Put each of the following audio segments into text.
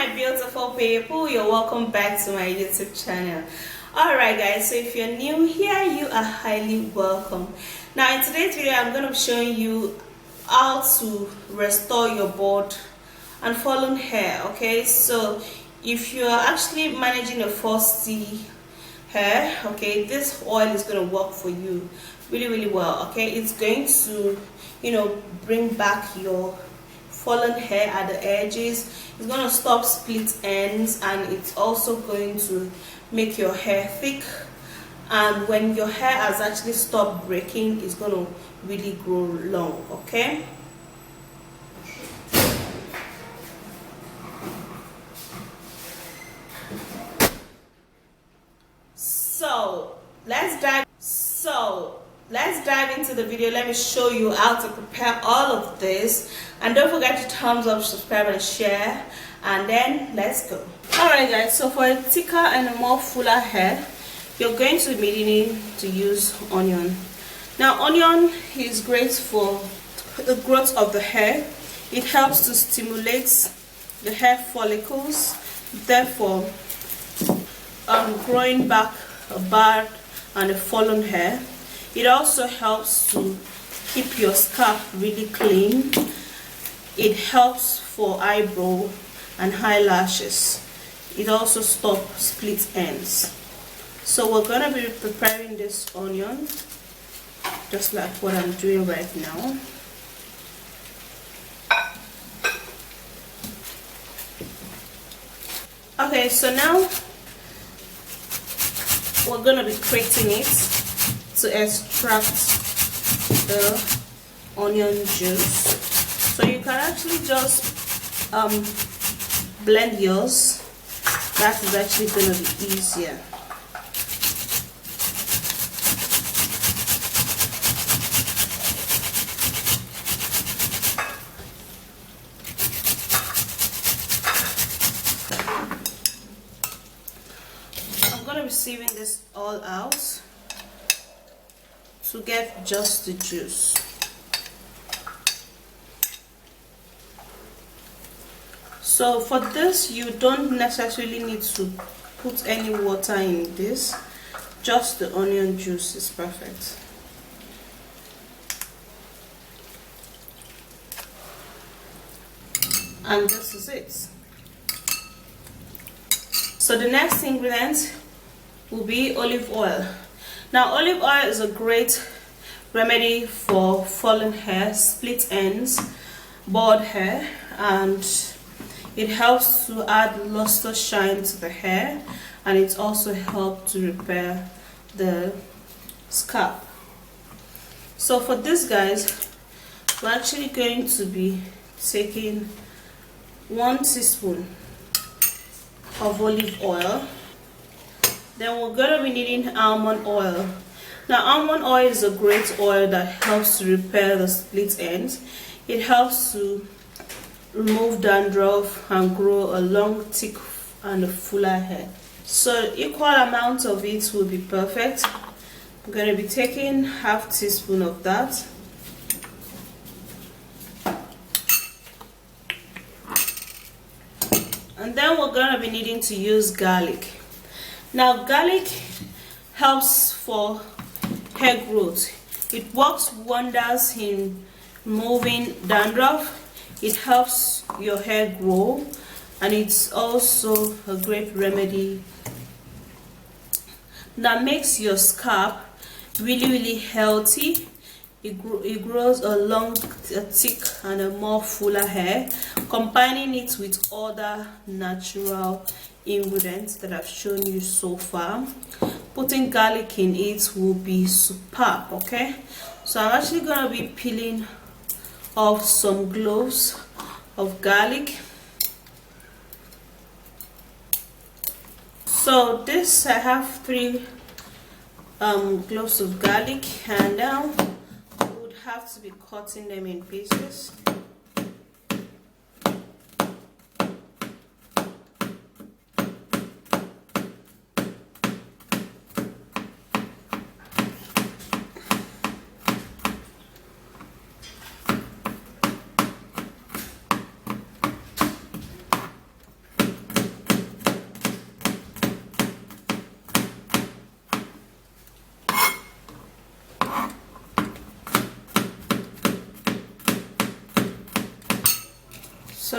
my beautiful people, you're welcome back to my YouTube channel. Alright guys, so if you're new here, you are highly welcome. Now in today's video I'm going to be showing you how to restore your bald and fallen hair. Okay, so if you're actually managing a frosty hair, okay, this oil is going to work for you really well. Okay, it's going to, you know, bring back your fallen hair at the edges. It's going to stop split ends, and it's also going to make your hair thick, and when your hair has actually stopped breaking, it's going to really grow long. Okay, so let's dive into the video. Let me show you how to prepare all of this, and don't forget to thumbs up, subscribe and share, and then let's go. Alright guys, so for a thicker and a more fuller hair, you're going to be needing to use onion. Now onion is great for the growth of the hair. It helps to stimulate the hair follicles, therefore growing back a bad and a fallen hair. It also helps to keep your scalp really clean. It helps for eyebrow and eyelashes. It also stops split ends. So we're going to be preparing this onion just like what I'm doing right now. Okay, so now we're going to be grating it to extract the onion juice. So you can actually just blend yours. That is actually going to be easier. I'm going to be sieving this all out to get just the juice. So for this, you don't necessarily need to put any water in this. Just the onion juice is perfect. And this is it. So the next ingredient will be olive oil. Now olive oil is a great remedy for fallen hair, split ends, bald hair, and it helps to add luster shine to the hair, and it also helps to repair the scalp. So for this guys, we're actually going to be taking 1 teaspoon of olive oil. Then we're going to be needing almond oil. Now almond oil is a great oil that helps to repair the split ends. It helps to remove dandruff and grow a long, thick and a fuller hair. So equal amount of it will be perfect. I'm going to be taking half teaspoon of that. And then we're going to be needing to use garlic. Now garlic helps for hair growth. It works wonders in removing dandruff. It helps your hair grow, and it's also a great remedy that makes your scalp really healthy. It grows a long, a thick and a more fuller hair. Combining it with other natural ingredients that I've shown you so far, putting garlic in it will be superb. Okay, so I'm actually going to be peeling off some cloves of garlic. So this, I have 3 cloves of garlic, and now I would have to be cutting them in pieces.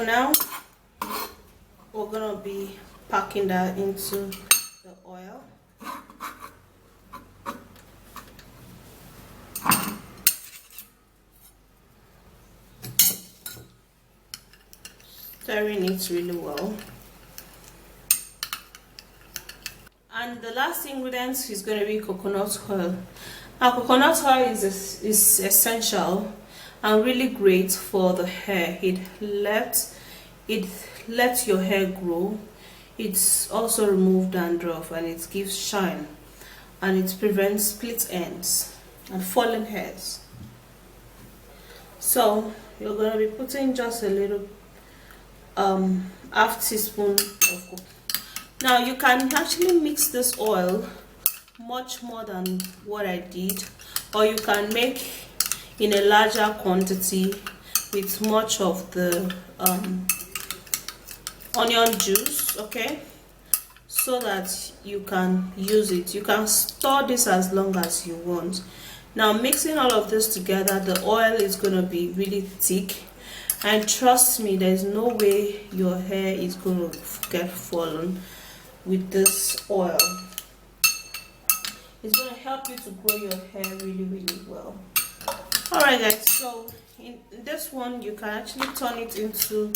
now we're gonna be packing that into the oil. Stirring it really well. And the last ingredient is going to be coconut oil. Now coconut oil is essential and really great for the hair. It lets your hair grow. It's also remove dandruff, and it gives shine, and it prevents split ends and fallen hairs. So you're going to be putting just a little half teaspoon of coconut. Now you can actually mix this oil much more than what I did, or you can make in a larger quantity with much of the onion juice, okay, so that you can use it. You can store this as long as you want. Now mixing all of this together, the oil is going to be really thick, and trust me, there's no way your hair is going to get fallen with this oil. It's going to help you to grow your hair really well. Alright guys, so in this one you can actually turn it into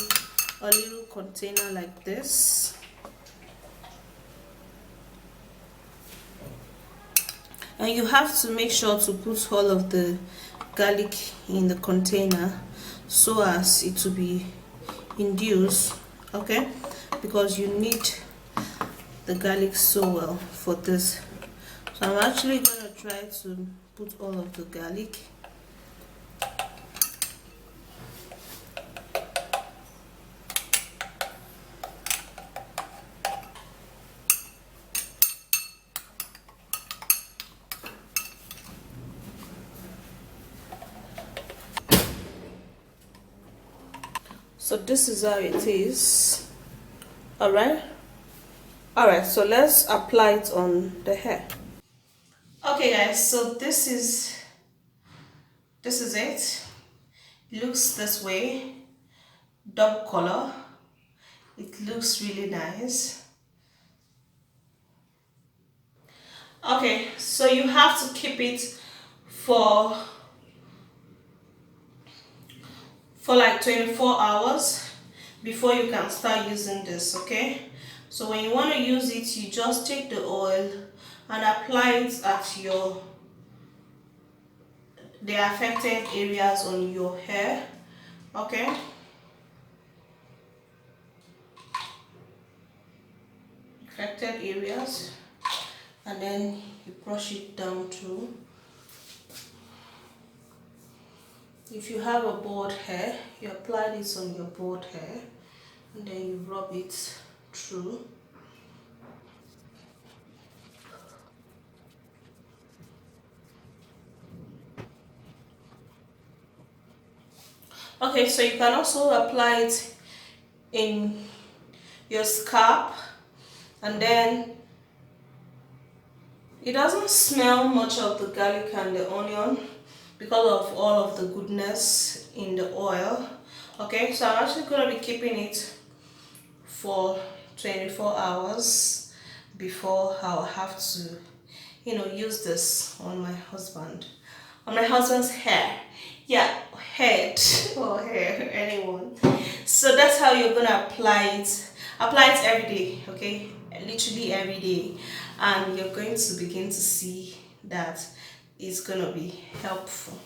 a little container like this. And you have to make sure to put all of the garlic in the container so as it to be induced, okay, because you need the garlic so well for this. So I'm actually going to try to put all of the garlic. So this is how it is. Alright, so let's apply it on the hair. Okay guys, so this is it. It looks this way, dark color. It looks really nice. Okay, so you have to keep it for like 24 hours before you can start using this, okay? So when you want to use it, you just take the oil and apply it at the affected areas on your hair, okay? Affected areas, and then you brush it down too. If you have a bald hair, you apply this on your bald hair, and then you rub it through. Okay, so you can also apply it in your scalp, and then it doesn't smell much of the garlic and the onion because of all of the goodness in the oil. Okay, so I'm actually going to be keeping it for 24 hours before I'll have to, use this on my husband's hair. Yeah, head or hair, anyone. So that's how you're gonna apply it. Apply it every day, okay? Literally every day, and you're going to begin to see that it's gonna be helpful.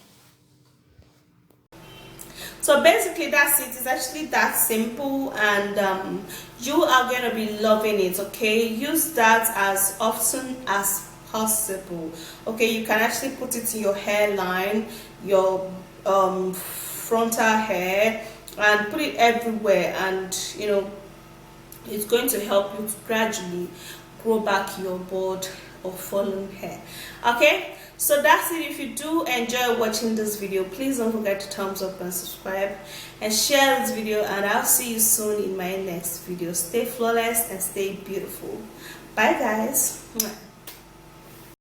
So basically that's it. It's actually that simple, and you are going to be loving it, okay? Use that as often as possible, okay? You can actually put it in your hairline, your frontal hair, and put it everywhere, and it's going to help you to gradually grow back your bald or fallen hair, okay? So that's it. If you do enjoy watching this video, please don't forget to thumbs up and subscribe and share this video, and I'll see you soon in my next video. Stay flawless and stay beautiful. Bye guys.